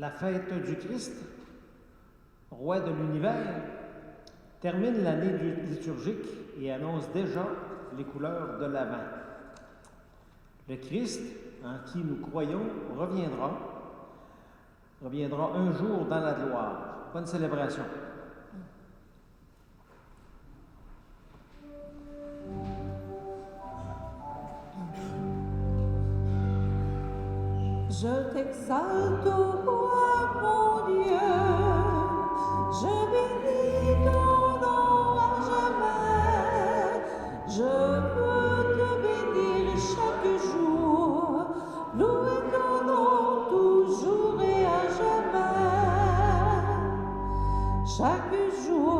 La fête du Christ, roi de l'univers, termine l'année liturgique et annonce déjà les couleurs de l'Avent. Le Christ, en qui nous croyons, reviendra un jour dans la gloire. Bonne célébration. Je t'exalte, ô roi, mon Dieu, je bénis ton nom à jamais. Je veux te bénir chaque jour, louer ton nom toujours et à jamais. Chaque jour,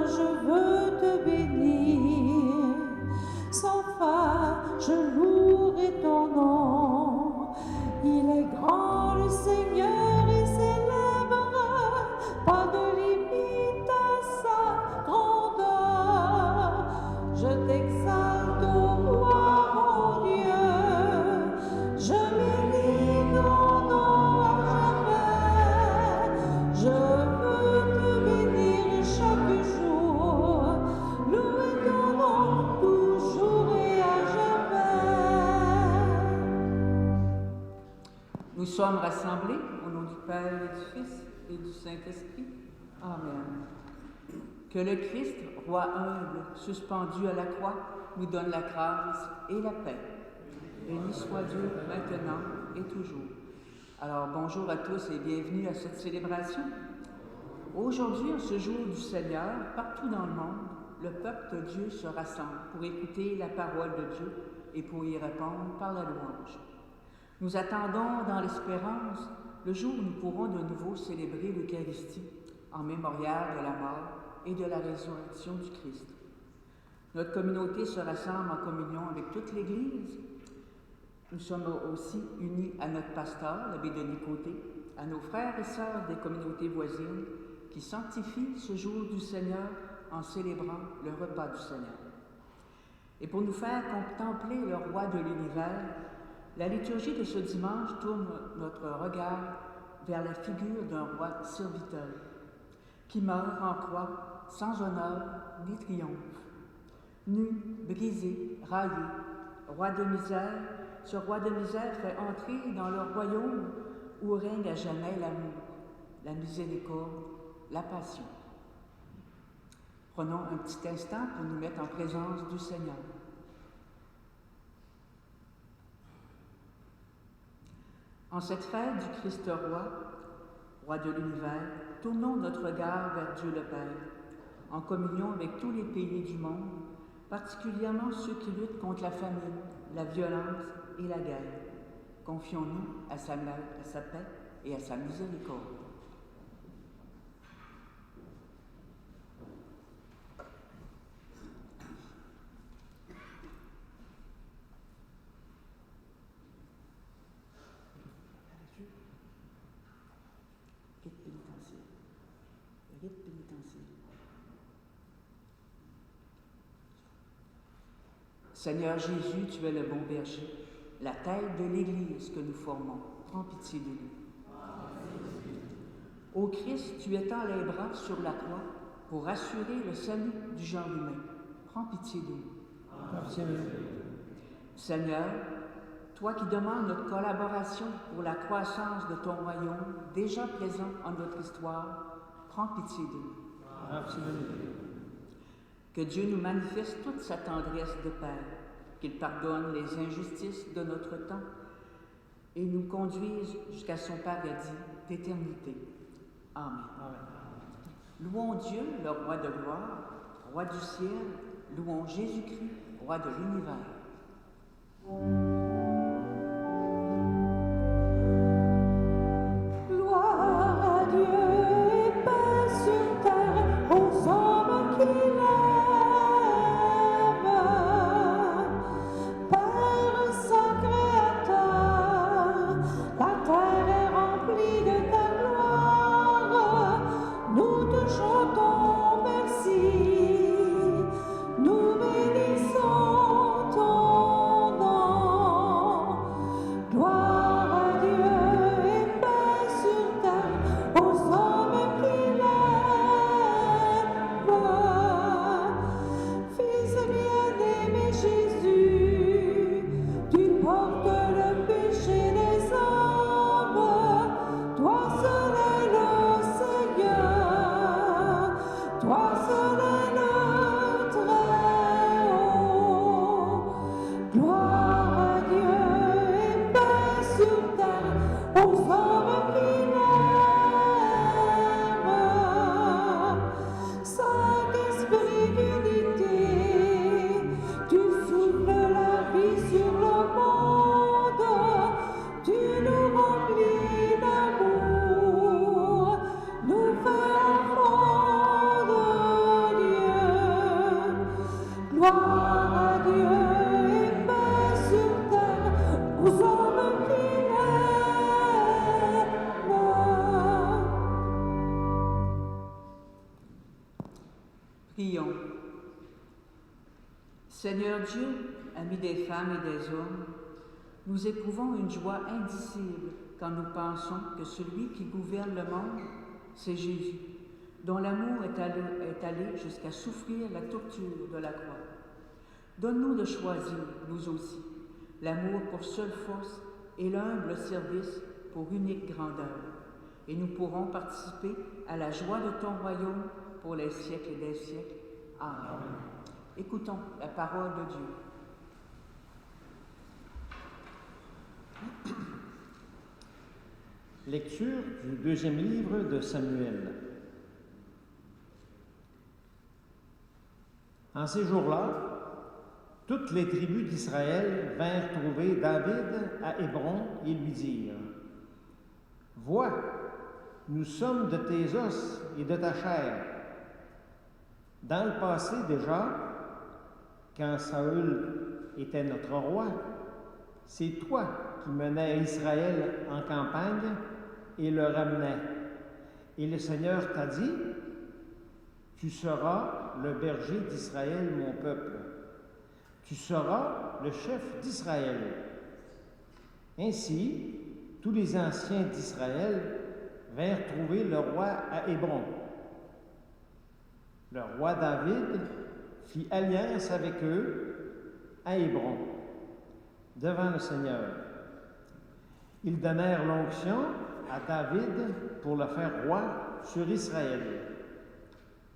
je veux te bénir, sans fin, je louerai ton nom. Il est grand le Seigneur et s'élèvera, pas de limite à sa grandeur. Je t'exalte, ô roi, mon Dieu, je bénis ton nom à jamais. Je veux te bénir chaque jour, louer ton nom toujours et à jamais. Nous sommes rassemblés au nom du Père et du Fils et du Saint-Esprit. Amen. Que le Christ, roi humble, suspendu à la croix, nous donne la grâce et la paix. Béni soit Dieu maintenant et toujours. Alors bonjour à tous et bienvenue à cette célébration. Aujourd'hui, en ce jour du Seigneur, partout dans le monde, le peuple de Dieu se rassemble pour écouter la parole de Dieu et pour y répondre par la louange. Nous attendons dans l'espérance le jour où nous pourrons de nouveau célébrer l'Eucharistie en mémorial de la mort et de la résurrection du Christ. Notre communauté se rassemble en communion avec toute l'Église. Nous sommes aussi unis à notre pasteur, l'abbé Denis Côté, à nos frères et sœurs des communautés voisines qui sanctifient ce jour du Seigneur en célébrant le repas du Seigneur. Et pour nous faire contempler le roi de l'univers, la liturgie de ce dimanche tourne notre regard vers la figure d'un roi serviteur qui meurt en croix sans honneur ni triomphe. Nu, brisé, raillé, roi de misère, ce roi de misère fait entrer dans le royaume où règne à jamais l'amour, la miséricorde, la passion. Prenons un petit instant pour nous mettre en présence du Seigneur. En cette fête du Christ roi, roi de l'univers, tournons notre regard vers Dieu le Père, en communion avec tous les pays du monde, particulièrement ceux qui luttent contre la famine, la violence et la guerre. Confions-nous à sa paix et à sa miséricorde. Rite pénitentiel. Seigneur Jésus, tu es le bon berger, la tête de l'Église que nous formons. Prends pitié de nous. Ô Christ, tu étends les bras sur la croix pour assurer le salut du genre humain. Prends pitié de nous. Seigneur, toi qui demandes notre collaboration pour la croissance de ton royaume, déjà présent en notre histoire, prends pitié de nous. Que Dieu nous manifeste toute sa tendresse de Père, qu'il pardonne les injustices de notre temps et nous conduise jusqu'à son paradis d'éternité. Amen. Louons Dieu, le roi de gloire, roi du ciel, louons Jésus-Christ, roi de l'univers. Nous bénissons ton nom. Gloire à Dieu et paix sur terre aux hommes qui l'aiment. Prions. Seigneur Dieu, ami des femmes et des hommes, nous éprouvons une joie indicible quand nous pensons que celui qui gouverne le monde, c'est Jésus, dont l'amour est allé jusqu'à souffrir la torture de la croix. Donne-nous de choisir, nous aussi, l'amour pour seule force et l'humble service pour unique grandeur, et nous pourrons participer à la joie de ton royaume pour les siècles des siècles. Amen. Écoutons la parole de Dieu. Lecture du deuxième livre de Samuel. En ces jours-là, toutes les tribus d'Israël vinrent trouver David à Hébron et lui dirent: « Vois, nous sommes de tes os et de ta chair. Dans le passé déjà, quand Saül était notre roi, c'est toi qui menais Israël en campagne et le ramenais. Et le Seigneur t'a dit: tu seras le berger d'Israël, mon peuple. Tu seras le chef d'Israël. Ainsi, tous les anciens d'Israël vinrent trouver le roi à Hébron. Le roi David fit alliance avec eux à Hébron, devant le Seigneur. Ils donnèrent l'onction à David pour le faire roi sur Israël.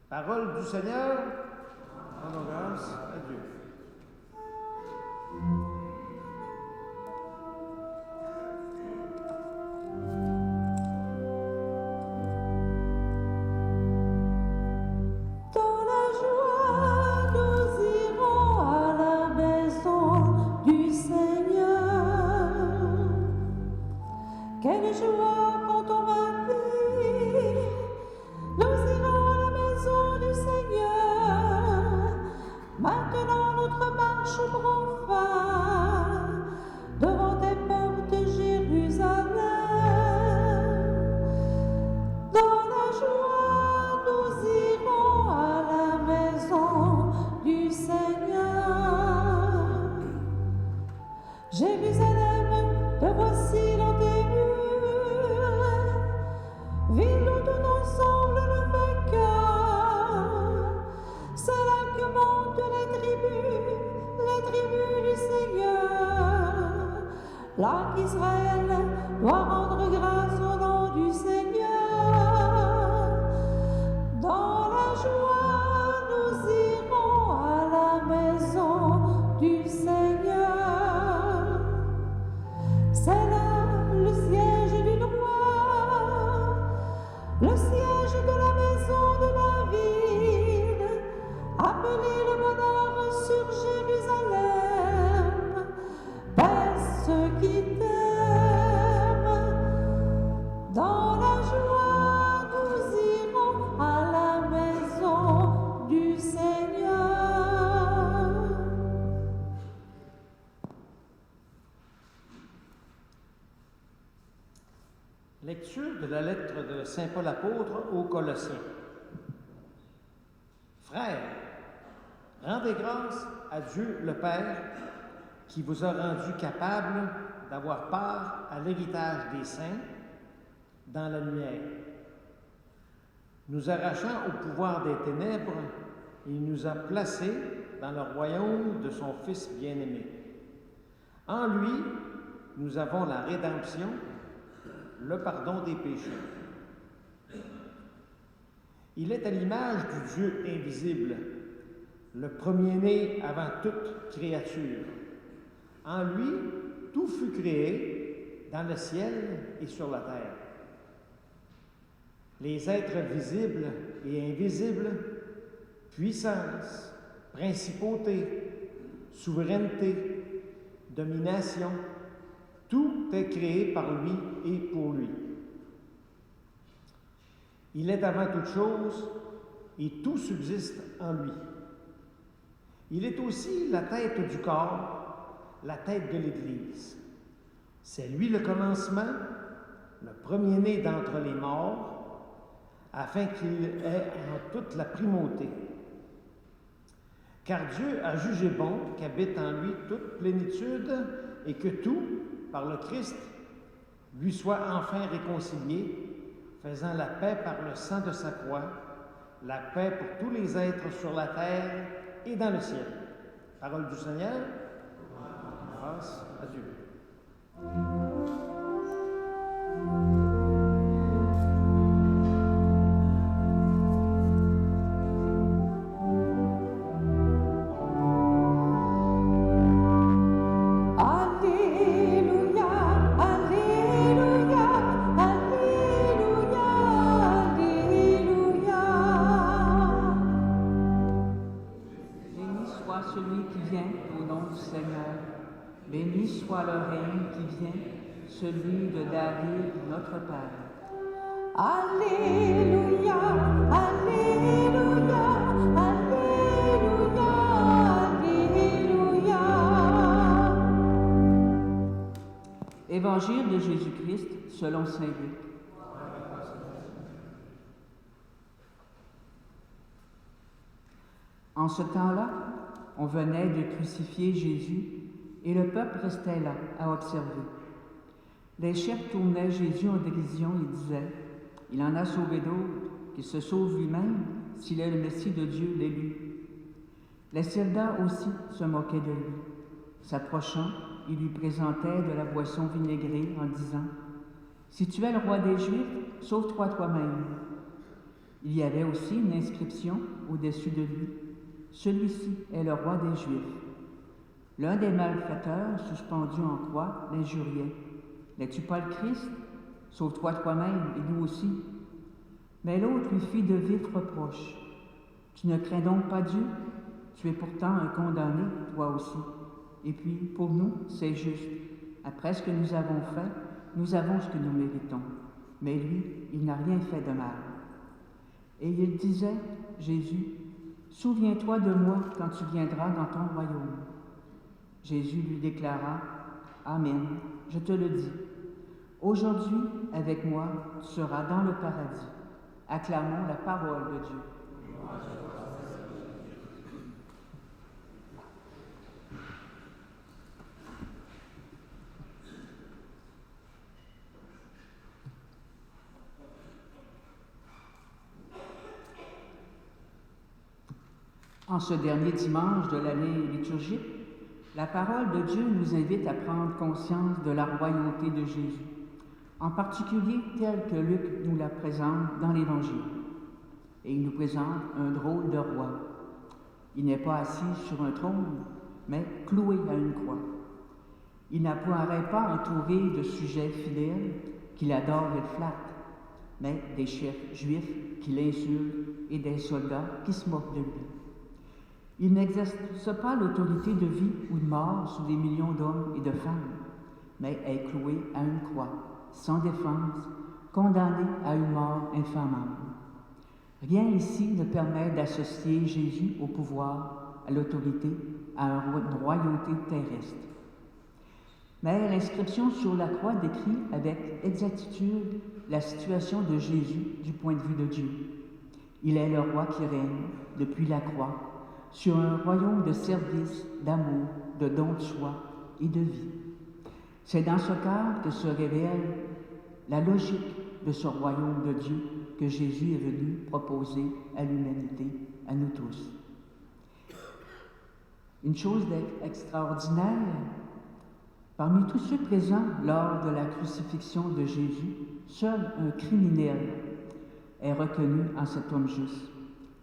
Parole du Seigneur, rendons grâce à Dieu. Dans la joie, nous irons à la maison du Seigneur. Quelle joie quand on va dire: nous irons à la maison du Seigneur. Maintenant notre marche prend fin devant tes portes, Jérusalem. Dans la joie, nous irons à la maison du Seigneur. Jérusalem, te voici dans tes murs, ville où tout ensemble le vainqueur. C'est là que montent les tribus du Seigneur. Là qu'Israël doit rendre grâce au nom du Seigneur. Dans la joie, nous irons à la maison du Seigneur. C'est là le siège du roi, le siège de la maison de David, appelé le bonheur sur Jérusalem. Paix ceux qui t'aiment. Dans la joie, nous irons à la maison du Seigneur. Lecture de la lettre de Saint Paul apôtre aux Colossiens. Frères, rendez grâce à Dieu le Père qui vous a rendu capable d'avoir part à l'héritage des saints dans la lumière. Nous arrachant au pouvoir des ténèbres, il nous a placés dans le royaume de son Fils bien-aimé. En lui, nous avons la rédemption, le pardon des péchés. Il est à l'image du Dieu invisible, le premier-né avant toute créature. En lui, tout fut créé dans le ciel et sur la terre. Les êtres visibles et invisibles, puissance, principauté, souveraineté, domination, tout est créé par lui et pour lui. Il est avant toute chose et tout subsiste en lui. Il est aussi la tête du corps, la tête de l'Église. C'est lui le commencement, le premier-né d'entre les morts, afin qu'il ait en toute la primauté. Car Dieu a jugé bon qu'habite en lui toute plénitude et que tout, par le Christ, lui soit enfin réconcilié, faisant la paix par le sang de sa croix, la paix pour tous les êtres sur la terre et dans le ciel. Parole du Seigneur. Grâce à Dieu. Béni soit le règne qui vient, celui de David, notre Père. Alléluia, Alléluia, Alléluia, Alléluia. Évangile de Jésus-Christ selon saint Luc. En ce temps-là, on venait de crucifier Jésus et le peuple restait là à observer. Les chefs tournaient Jésus en dérision et disaient « Il en a sauvé d'autres, qu'il se sauve lui-même s'il est le Messie de Dieu, l'élu. » Les soldats aussi se moquaient de lui. S'approchant, ils lui présentaient de la boisson vinaigrée en disant « Si tu es le roi des Juifs, sauve-toi toi-même. » Il y avait aussi une inscription au-dessus de lui « Celui-ci est le roi des Juifs. » L'un des malfaiteurs, suspendu en croix, l'injuriait. « N'es-tu pas le Christ? Sauve-toi toi-même et nous aussi. » Mais l'autre lui fit de vifs reproches. « Tu ne crains donc pas Dieu? Tu es pourtant un condamné, toi aussi. Et puis, pour nous, c'est juste. Après ce que nous avons fait, nous avons ce que nous méritons. Mais lui, il n'a rien fait de mal. » Et il disait, Jésus, « Souviens-toi de moi quand tu viendras dans ton royaume. » Jésus lui déclara, « Amen, je te le dis. Aujourd'hui, avec moi, tu seras dans le paradis. » Acclamons la parole de Dieu. En ce dernier dimanche de l'année liturgique, la parole de Dieu nous invite à prendre conscience de la royauté de Jésus, en particulier telle que Luc nous la présente dans l'Évangile. Et il nous présente un drôle de roi. Il n'est pas assis sur un trône, mais cloué à une croix. Il n'apparaît pas entouré de sujets fidèles qui l'adorent et le flattent, mais des chefs juifs qui l'insultent et des soldats qui se moquent de lui. Il n'exerce pas l'autorité de vie ou de mort sur des millions d'hommes et de femmes, mais est cloué à une croix, sans défense, condamné à une mort infamable. Rien ici ne permet d'associer Jésus au pouvoir, à l'autorité, à une royauté terrestre. Mais l'inscription sur la croix décrit avec exactitude la situation de Jésus du point de vue de Dieu. Il est le roi qui règne depuis la croix, sur un royaume de service, d'amour, de don de soi et de vie. C'est dans ce cadre que se révèle la logique de ce royaume de Dieu que Jésus est venu proposer à l'humanité, à nous tous. Une chose extraordinaire, parmi tous ceux présents lors de la crucifixion de Jésus, seul un criminel est reconnu en cet homme juste.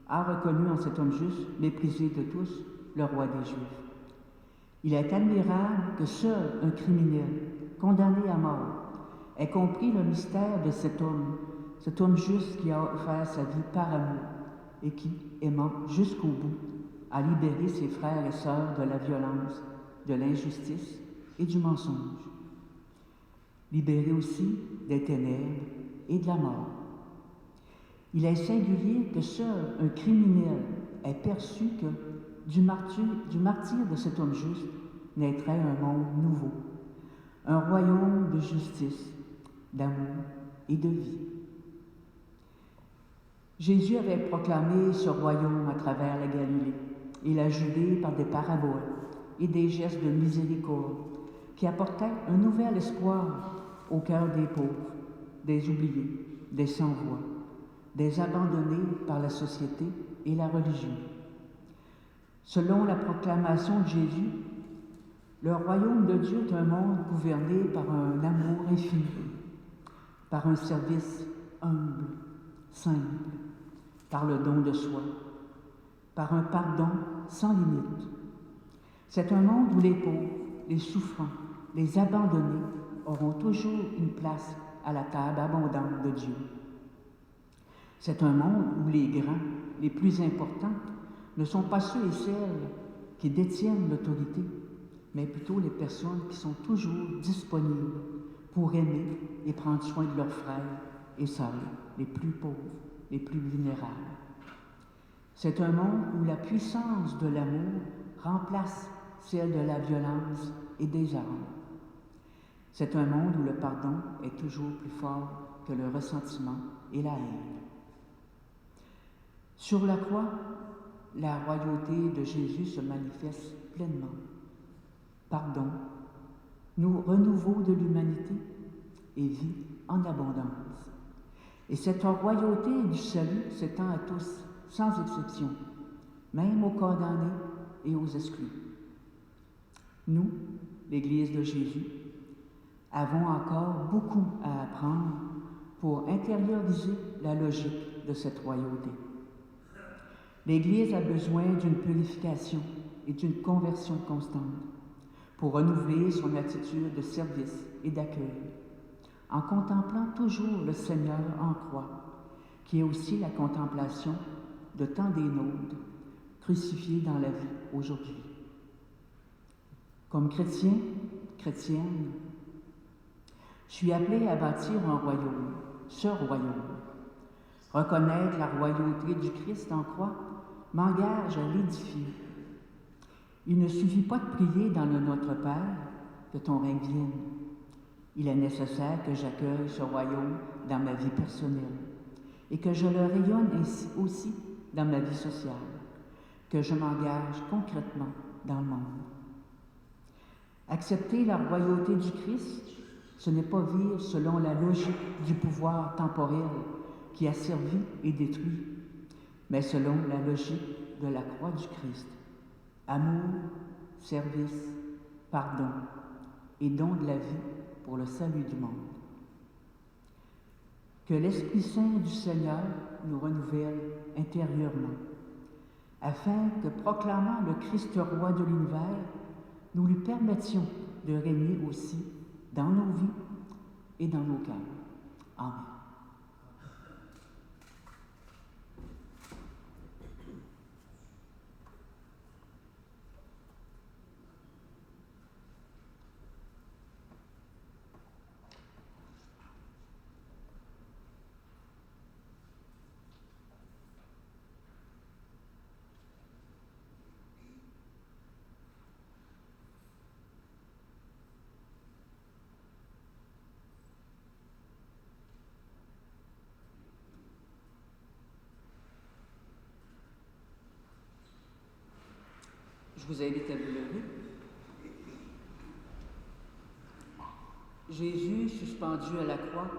A reconnu en cet homme juste, méprisé de tous, le roi des Juifs. Il est admirable que seul un criminel, condamné à mort, ait compris le mystère de cet homme juste qui a offert sa vie par amour et qui, aimant jusqu'au bout, a libéré ses frères et sœurs de la violence, de l'injustice et du mensonge. Libéré aussi des ténèbres et de la mort. Il est singulier que seul un criminel ait perçu que, du martyre de cet homme juste, naîtrait un monde nouveau, un royaume de justice, d'amour et de vie. Jésus avait proclamé ce royaume à travers la Galilée et la Judée par des paraboles et des gestes de miséricorde qui apportaient un nouvel espoir au cœur des pauvres, des oubliés, des sans-voix, des abandonnés par la société et la religion. Selon la proclamation de Jésus, le royaume de Dieu est un monde gouverné par un amour infini, par un service humble, simple, par le don de soi, par un pardon sans limite. C'est un monde où les pauvres, les souffrants, les abandonnés auront toujours une place à la table abondante de Dieu. C'est un monde où les grands, les plus importants, ne sont pas ceux et celles qui détiennent l'autorité, mais plutôt les personnes qui sont toujours disponibles pour aimer et prendre soin de leurs frères et sœurs, les plus pauvres, les plus vulnérables. C'est un monde où la puissance de l'amour remplace celle de la violence et des armes. C'est un monde où le pardon est toujours plus fort que le ressentiment et la haine. Sur la croix, la royauté de Jésus se manifeste pleinement. Pardon, renouveau de l'humanité et vie en abondance. Et cette royauté du salut s'étend à tous, sans exception, même aux condamnés et aux exclus. Nous, l'Église de Jésus, avons encore beaucoup à apprendre pour intérioriser la logique de cette royauté. L'Église a besoin d'une purification et d'une conversion constante pour renouveler son attitude de service et d'accueil, en contemplant toujours le Seigneur en croix, qui est aussi la contemplation de tant des nôtres crucifiés dans la vie aujourd'hui. Comme chrétien, chrétienne, je suis appelé à bâtir un royaume, ce royaume. Reconnaître la royauté du Christ en croix m'engage à l'édifier. Il ne suffit pas de prier dans le Notre Père que ton règne vienne. Il est nécessaire que j'accueille ce royaume dans ma vie personnelle et que je le rayonne ainsi aussi dans ma vie sociale, que je m'engage concrètement dans le monde. Accepter la royauté du Christ, ce n'est pas vivre selon la logique du pouvoir temporel qui a servi et détruit, mais selon la logique de la croix du Christ. Amour, service, pardon et don de la vie pour le salut du monde. Que l'Esprit Saint du Seigneur nous renouvelle intérieurement, afin que, proclamant le Christ roi de l'univers, nous lui permettions de régner aussi dans nos vies et dans nos cœurs. Amen. Je vous invite à vous lever. Jésus, suspendu à la croix,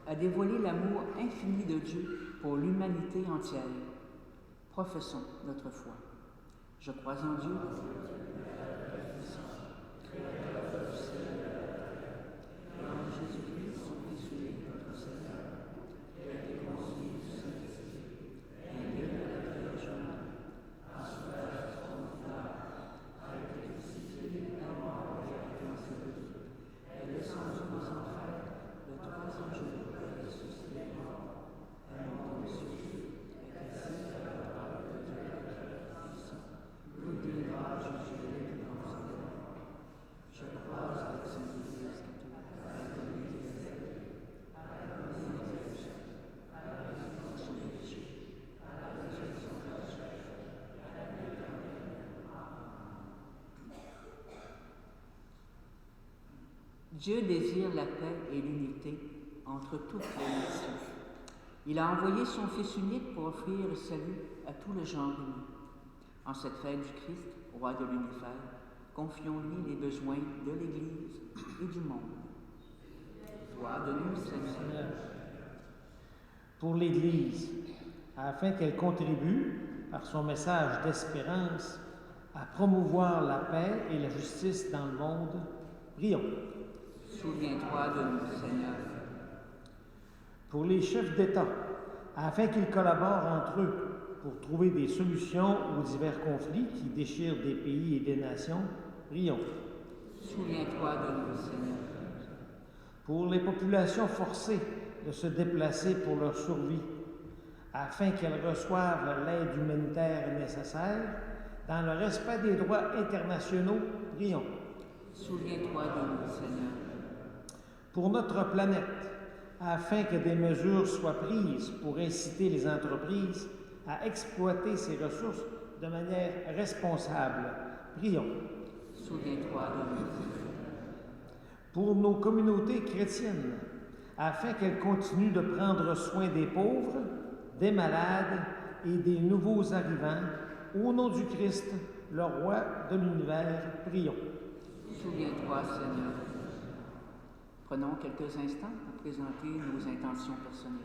a dévoilé l'amour infini de Dieu pour l'humanité entière. Professons notre foi. Je crois en Dieu, en Jésus-Christ, son Fils unique, notre Seigneur, qui a été conçu du Saint-Esprit, né de la Vierge Marie, a souffert a été crucifié, est mort et a été enseveli, est descendu aux enfers, le troisième jour est ressuscité des morts, est monté aux cieux, est assis à la droite de Dieu Tout-Puissant, nous dira juger les vivants et les morts. Je crois à la Sainte Église catholique, à la communauté des élus, à la communauté des chefs, à la Dieu désire la paix et l'unité entre toutes les nations. Il a envoyé son Fils unique pour offrir le salut à tout le genre humain. En cette fête du Christ, roi de l'univers, confions-lui les besoins de l'Église et du monde. Sois de nous, Seigneur. Pour l'Église, afin qu'elle contribue, par son message d'espérance, à promouvoir la paix et la justice dans le monde, prions. Souviens-toi de nous, Seigneur. Pour les chefs d'État, afin qu'ils collaborent entre eux pour trouver des solutions aux divers conflits qui déchirent des pays et des nations, prions. Souviens-toi de nous, Seigneur. Pour les populations forcées de se déplacer pour leur survie, afin qu'elles reçoivent l'aide humanitaire nécessaire, dans le respect des droits internationaux, prions. Souviens-toi de nous, Seigneur. Pour notre planète, afin que des mesures soient prises pour inciter les entreprises à exploiter ces ressources de manière responsable, prions. Souviens-toi de nous, Seigneur. Pour nos communautés chrétiennes, afin qu'elles continuent de prendre soin des pauvres, des malades et des nouveaux arrivants, au nom du Christ, le roi de l'univers, prions. Souviens-toi, Seigneur. Prenons quelques instants pour présenter nos intentions personnelles.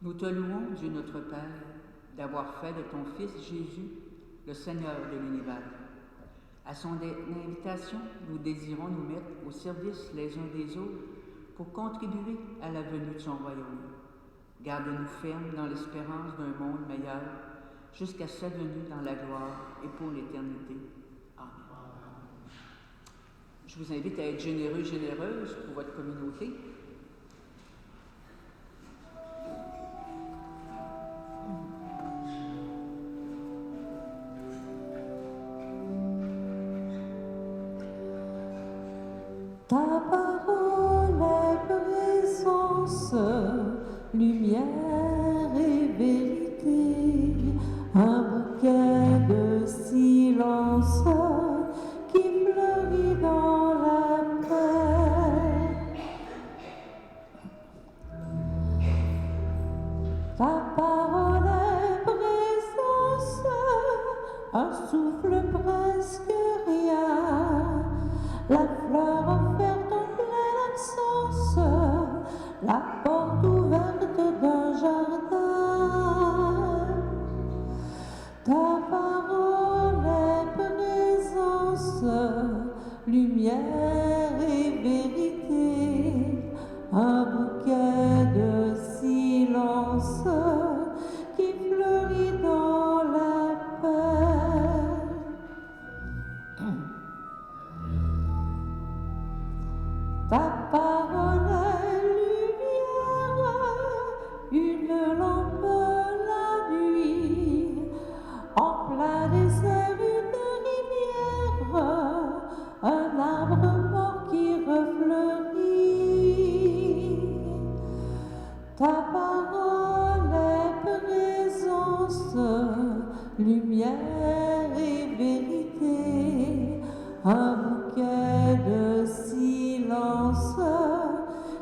Nous te louons, Dieu notre Père, d'avoir fait de ton Fils Jésus le Seigneur de l'univers. À son invitation, nous désirons nous mettre au service les uns des autres pour contribuer à la venue de son royaume. Garde-nous fermes dans l'espérance d'un monde meilleur jusqu'à sa venue dans la gloire et pour l'éternité. Amen. Je vous invite à être généreux, généreuse pour votre communauté. Ta parole est présence, lumière et vérité, un bouquet de silence qui fleurit dans la paix. Ta parole est présence, un souffle presque rien, la fleur offerte en pleine absence, la porte ouverte d'un jardin. Ta parole est présence, lumière et vérité, un bouquet de silence qui fleurit dans la paix. Ta parole est lumière, une lampe la nuit, en plein désert une rivière, un arbre mort qui refleurit. Ta parole est présence, lumière et vérité, un bouquet de silence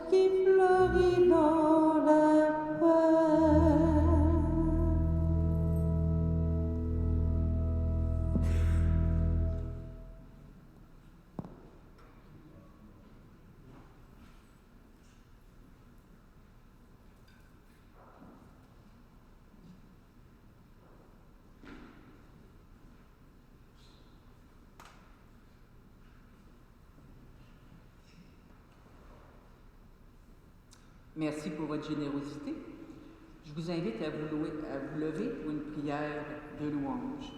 qui fleurit dans la paix. Merci pour votre générosité. Je vous invite à vous lever pour une prière de louange.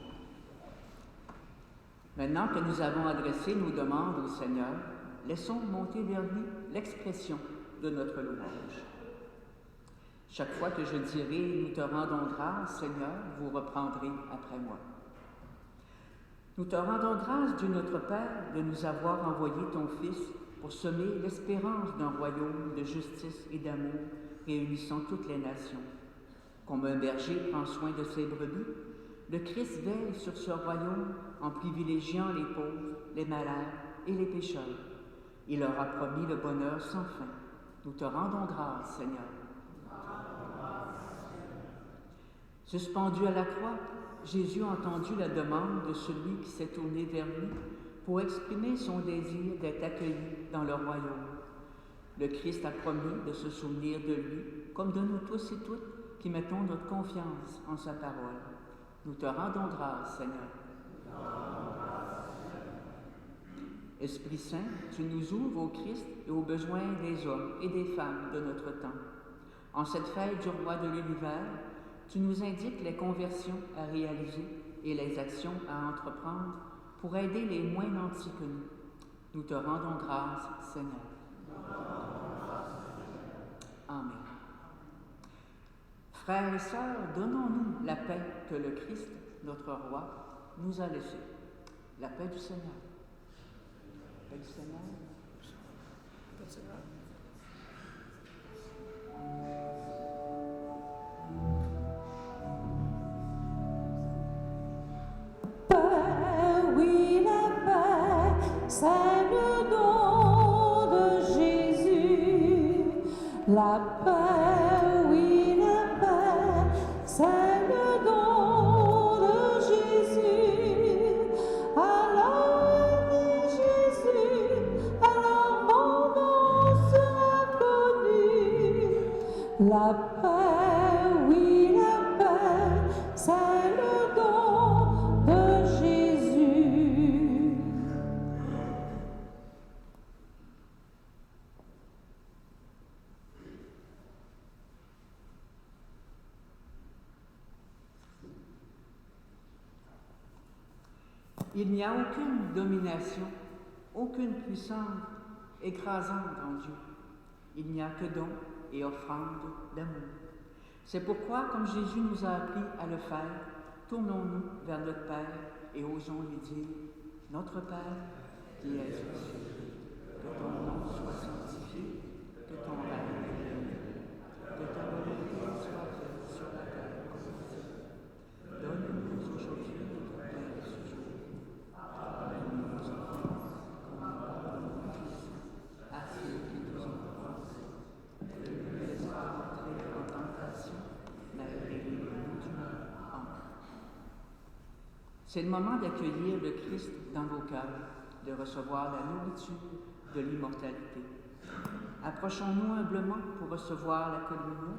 Maintenant que nous avons adressé nos demandes au Seigneur, laissons monter vers lui l'expression de notre louange. Chaque fois que je dirai « Nous te rendons grâce, Seigneur », vous reprendrez après moi. Nous te rendons grâce, Dieu notre Père, de nous avoir envoyé ton Fils pour semer l'espérance d'un royaume de justice et d'amour réunissant toutes les nations. Comme un berger prend soin de ses brebis, le Christ veille sur ce royaume en privilégiant les pauvres, les malades et les pécheurs. Il leur a promis le bonheur sans fin. Nous te rendons grâce, Seigneur. Suspendu à la croix, Jésus a entendu la demande de celui qui s'est tourné vers lui pour exprimer son désir d'être accueilli dans le royaume. Le Christ a promis de se souvenir de lui, comme de nous tous et toutes qui mettons notre confiance en sa parole. Nous te rendons grâce, Seigneur. Esprit Saint, tu nous ouvres au Christ et aux besoins des hommes et des femmes de notre temps. En cette fête du roi de l'univers, tu nous indiques les conversions à réaliser et les actions à entreprendre pour aider les moins nantis que nous. Nous te rendons grâce, Seigneur. Amen. Frères et sœurs, donnons-nous la paix que le Christ, notre roi, nous a laissée. La paix du Seigneur. La paix du Seigneur. La paix du Seigneur. Oui, la paix, c'est le don de Jésus. La paix, oui, la paix, c'est le don de Jésus. Alors, Jésus, alors mon nom sera connu. La paix, oui, la paix, c'est le don de Jésus. Il n'y a aucune domination, aucune puissance écrasante en Dieu. Il n'y a que don et offrande d'amour. C'est pourquoi, comme Jésus nous a appris à le faire, tournons-nous vers notre Père et osons lui dire « Notre Père, qui es aux cieux, que ton nom soit sanctifié, que ton règne vienne, que ta volonté soit faite sur la terre comme au ciel. Donne-nous aujourd'hui notre pain de ce jour. Pardonne-nous nos offenses, comme nous pardonnons aussi à ceux qui nous ont offensés. Ne nous laisse pas entrer en tentation, mais délivre-nous du mal. Amen. C'est le moment d'accueillir le Christ dans vos cœurs, de recevoir la nourriture de l'immortalité. Approchons-nous humblement pour recevoir la communion.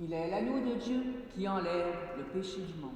Il est l'agneau de Dieu qui enlève le péché du monde.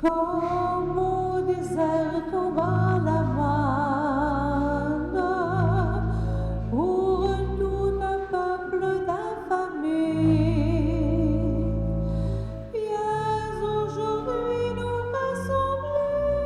Comme au désert tomba la manne pour tout un peuple d'affamés. Viens aujourd'hui nous rassembler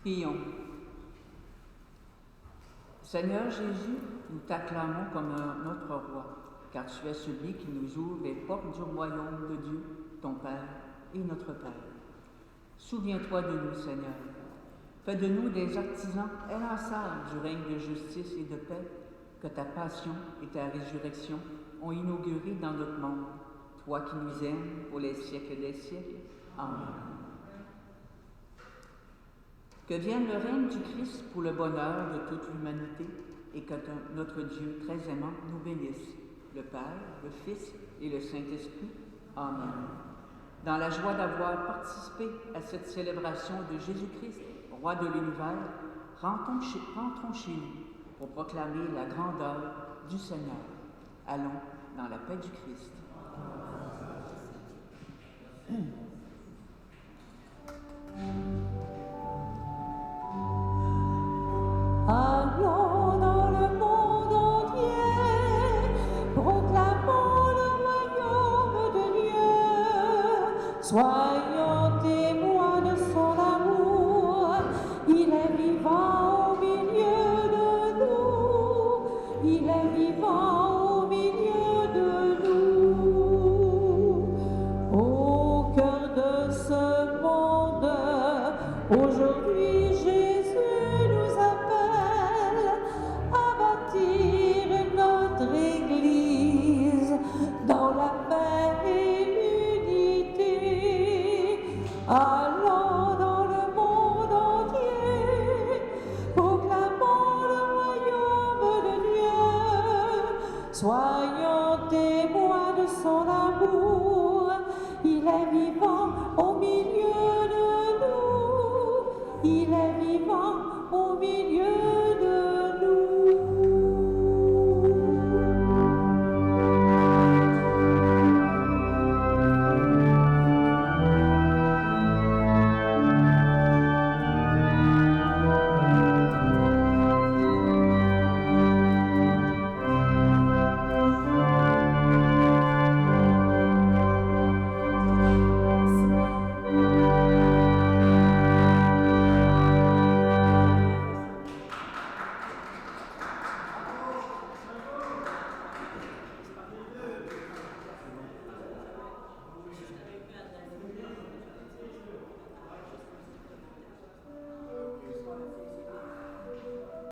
Prions. Seigneur Jésus, nous t'acclamons comme notre roi, car tu es celui qui nous ouvre les portes du royaume de Dieu, ton Père et notre Père. Souviens-toi de nous, Seigneur. Fais de nous des artisans élançables du règne de justice et de paix que ta passion et ta résurrection ont inauguré dans notre monde, toi qui nous aimes pour les siècles des siècles. Amen. Que vienne le règne du Christ pour le bonheur de toute l'humanité et que notre Dieu très aimant nous bénisse, le Père, le Fils et le Saint-Esprit. Amen. Dans la joie d'avoir participé à cette célébration de Jésus-Christ, Roi de l'univers, rentrons chez nous pour proclamer la grandeur du Seigneur. Allons dans la paix du Christ. Allons dans le monde entier, proclamons le royaume de Dieu. Soyons témoins de son amour, il est vivant au milieu de nous, il est vivant au milieu de nous. Au cœur de ce monde, aujourd'hui Jésus nous appelle à bâtir notre Église dans la paix et l'unité. Allons dans le monde entier, proclamons le royaume de Dieu. Soyons témoins de son amour, il est vivant